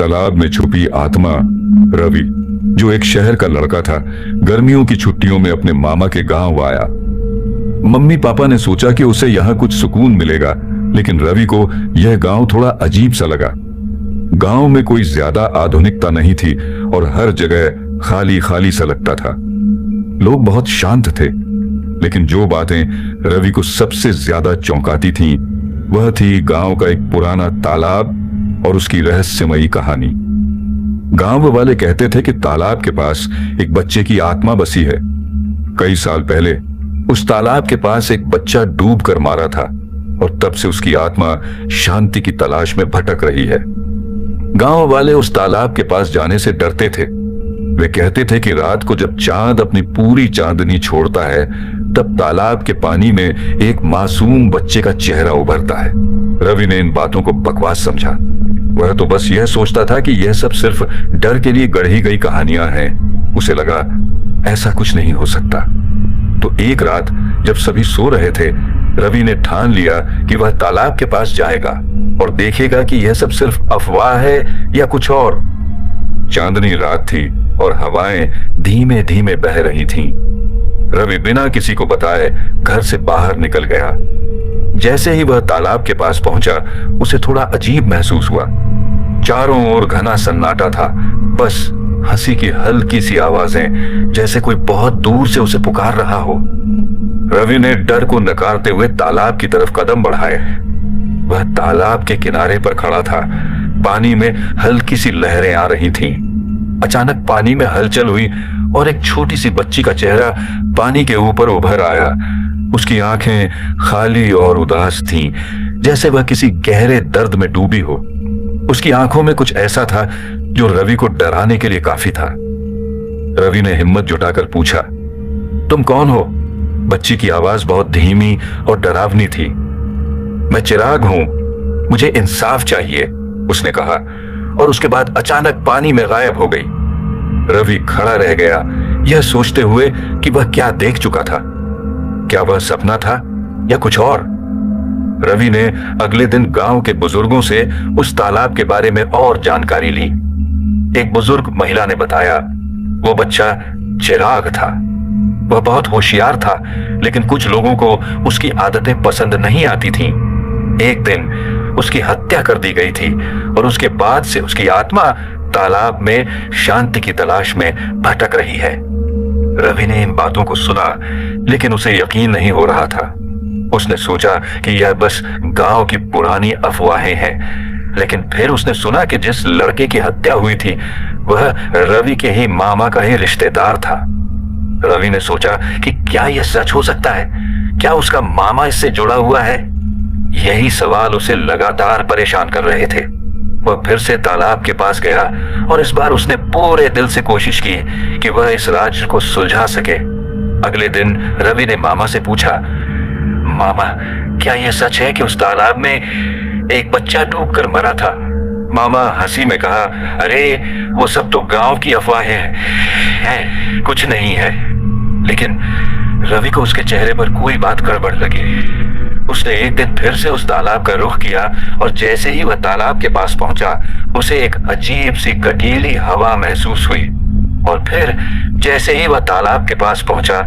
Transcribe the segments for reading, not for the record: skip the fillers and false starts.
तालाब में छुपी आत्मा रवि, जो एक शहर का लड़का था, गर्मियों की छुट्टियों में अपने मामा के गांव आया। मम्मी पापा ने सोचा कि उसे यहाँ कुछ सुकून मिलेगा, लेकिन रवि को यह गांव थोड़ा अजीब सा लगा। गांव में कोई ज्यादा आधुनिकता नहीं थी और हर जगह खाली खाली सा लगता था। लोग बहुत शांत थे, लेकिन जो बातें रवि को सबसे ज्यादा चौंकाती थीं, वह थी गांव का एक पुराना तालाब और उसकी रहस्यमयी कहानी। गांव वाले कहते थे कि तालाब के पास एक बच्चे की आत्मा बसी है। कई साल पहले उस तालाब के पास एक बच्चा डूब कर मारा था और तब से उसकी आत्मा शांति की तलाश में भटक रही है। गांव वाले उस तालाब के पास जाने से डरते थे। वे कहते थे कि रात को जब चांद अपनी पूरी चांदनी छोड़ता है, तब तालाब के पानी में एक मासूम बच्चे का चेहरा उभरता है। रवि ने इन बातों को बकवास समझा। वह तो बस यह सोचता था कि यह सब सिर्फ डर के लिए गढ़ी गई कहानियां हैं। उसे लगा ऐसा कुछ नहीं हो सकता। तो एक रात जब सभी सो रहे थे, रवि ने ठान लिया कि वह तालाब के पास जाएगा और देखेगा कि यह सब सिर्फ अफवाह है या कुछ और। चांदनी रात थी और हवाएं धीमे धीमे बह रही थीं। रवि बिना किसी को बताए घर से बाहर निकल गया। जैसे ही वह तालाब के पास पहुंचा, उसे थोड़ा अजीब महसूस हुआ। चारों ओर घना सन्नाटा था, बस हंसी की हल्की सी आवाजें, जैसे कोई बहुत दूर से उसे पुकार रहा हो। रवि ने डर को नकारते हुए तालाब की तरफ कदम बढ़ाए। वह तालाब के किनारे पर खड़ा था। पानी में हल्की सी लहरें आ रही थीं। अचानक पानी में हलचल हुई और एक छोटी सी बच्ची का चेहरा पानी के ऊपर उभर आया। उसकी आंखें खाली और उदास थीं, जैसे वह किसी गहरे दर्द में डूबी हो। उसकी आंखों में कुछ ऐसा था जो रवि को डराने के लिए काफी था। रवि ने हिम्मत जुटाकर पूछा, तुम कौन हो? बच्ची की आवाज बहुत धीमी और डरावनी थी। मैं चिराग हूं, मुझे इंसाफ चाहिए, उसने कहा, और उसके बाद अचानक पानी में गायब हो गई। रवि खड़ा रह गया, यह सोचते हुए कि वह क्या देख चुका था। क्या वह सपना था या कुछ और? रवि ने अगले दिन गांव के बुजुर्गों से उस तालाब के बारे में और जानकारी ली। एक बुजुर्ग महिला ने बताया, वो बच्चा चिराग था। वह बहुत होशियार था, लेकिन कुछ लोगों को उसकी आदतें पसंद नहीं आती थीं। एक दिन उसकी हत्या कर दी गई थी और उसके बाद से उसकी आत्मा तालाब में शांति की तलाश में भटक रही है। रवि ने इन बातों को सुना, लेकिन उसे यकीन नहीं हो रहा था। उसने सोचा कि यह बस गांव की पुरानी अफवाहें हैं, लेकिन फिर उसने सुना कि जिस लड़के की हत्या हुई थी वह रवि के ही मामा का ही रिश्तेदार था। रवि ने सोचा कि क्या यह सच हो सकता है? क्या उसका मामा इससे जुड़ा हुआ है? यही सवाल उसे लगातार परेशान कर रहे थे। वह फिर से तालाब के पास गया और इस बार उसने पूरे दिल से कोशिश की कि वह इस राज को सुलझा सके। अगले दिन रवि ने मामा से पूछा, मामा, क्या यह सच है कि उस तालाब में एक बच्चा डूबकर मरा था? मामा हंसी में कहा, अरे वो सब तो गांव की अफवाहें हैं, कुछ नहीं है। लेकिन रवि को उसके चेहरे पर कोई बात गड़बड़ लगी। उसने एक दिन फिर से उस तालाब का रुख किया और जैसे ही वह तालाब के पास पहुंचा, उसे एक अजीब सी गठीली हवा महसूस हुई। और फिर जैसे ही वह तालाब के पास पहुंचा,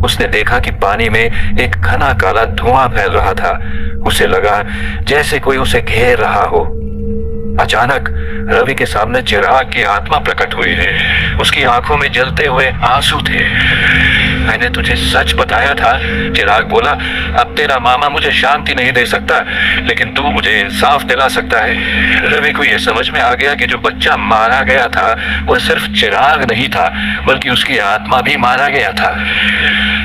उसने देखा कि पानी में एक घना काला धुआं फैल रहा था। उसे लगा जैसे कोई उसे घेर रहा हो। अचानक रवि के सामने चिराग की आत्मा प्रकट हुई। उसकी आंखों में जलते हुए आंसू थे। मैंने तुझे सच बताया था, चिराग बोला। अब तेरा मामा मुझे शांति नहीं दे सकता, लेकिन तू मुझे इंसाफ दिला सकता है। रवि को यह समझ में आ गया कि जो बच्चा मारा गया था वह सिर्फ चिराग नहीं था, बल्कि उसकी आत्मा भी मारा गया था।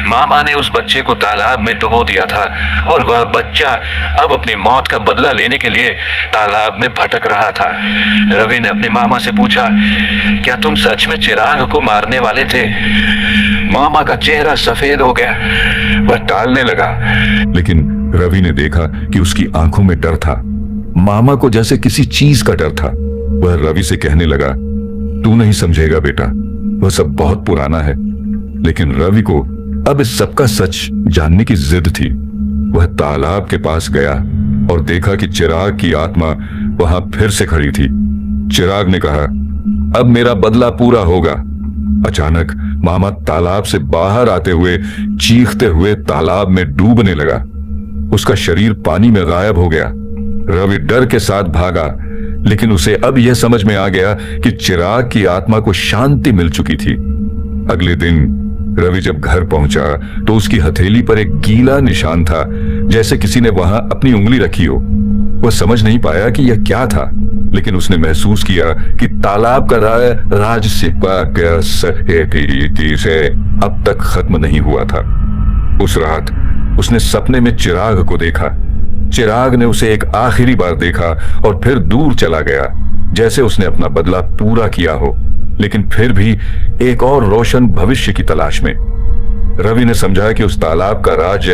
मामा ने उस बच्चे को तालाब में डुबो दिया था और वह बच्चा अब अपनी मौत का बदला लेने के लिए तालाब में भटक रहा था। रवि ने अपने मामा से पूछा, क्या तुम सच में चिराग को मारने वाले थे? मामा का चेहरा सफेद हो गया। वह टालने लगा, लेकिन रवि ने देखा कि उसकी आंखों में डर था। मामा को जैसे किसी चीज का डर था। वह रवि से कहने लगा, तू नहीं समझेगा बेटा, वह सब बहुत पुराना है। लेकिन रवि को अब इस सब का सच जानने की जिद थी। वह तालाब के पास गया और देखा कि चिराग की आत्मा वहां फिर से खड़ी थी। चिराग ने कहा, अब मेरा बदला पूरा होगा। अचानक मामा तालाब से बाहर आते हुए चीखते हुए तालाब में डूबने लगा। उसका शरीर पानी में गायब हो गया। रवि डर के साथ भागा, लेकिन उसे अब यह समझ में आ गया कि चिराग की आत्मा को शांति मिल चुकी थी। अगले दिन रवि जब घर पहुंचा तो उसकी हथेली पर एक गीला निशान था, जैसे किसी ने वहां अपनी उंगली रखी हो। वह समझ नहीं पाया कि यह क्या था, लेकिन उसने महसूस किया कि तालाब का राज से अब तक खत्म नहीं हुआ था। उस रात उसने सपने में चिराग को देखा। चिराग ने उसे एक आखिरी बार देखा और फिर दूर चला गया, जैसे उसने अपना बदला पूरा किया हो, लेकिन फिर भी एक और रोशन भविष्य की तलाश में। रवि ने समझा कि उस तालाब का राज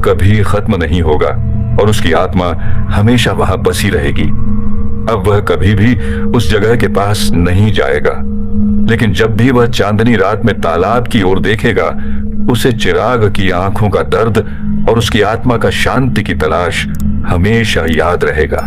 कभी खत्म नहीं होगा और उसकी आत्मा हमेशा वहां बसी रहेगी। अब वह कभी भी उस जगह के पास नहीं जाएगा, लेकिन जब भी वह चांदनी रात में तालाब की ओर देखेगा, उसे चिराग की आंखों का दर्द और उसकी आत्मा का शांति की तलाश हमेशा याद रहेगा।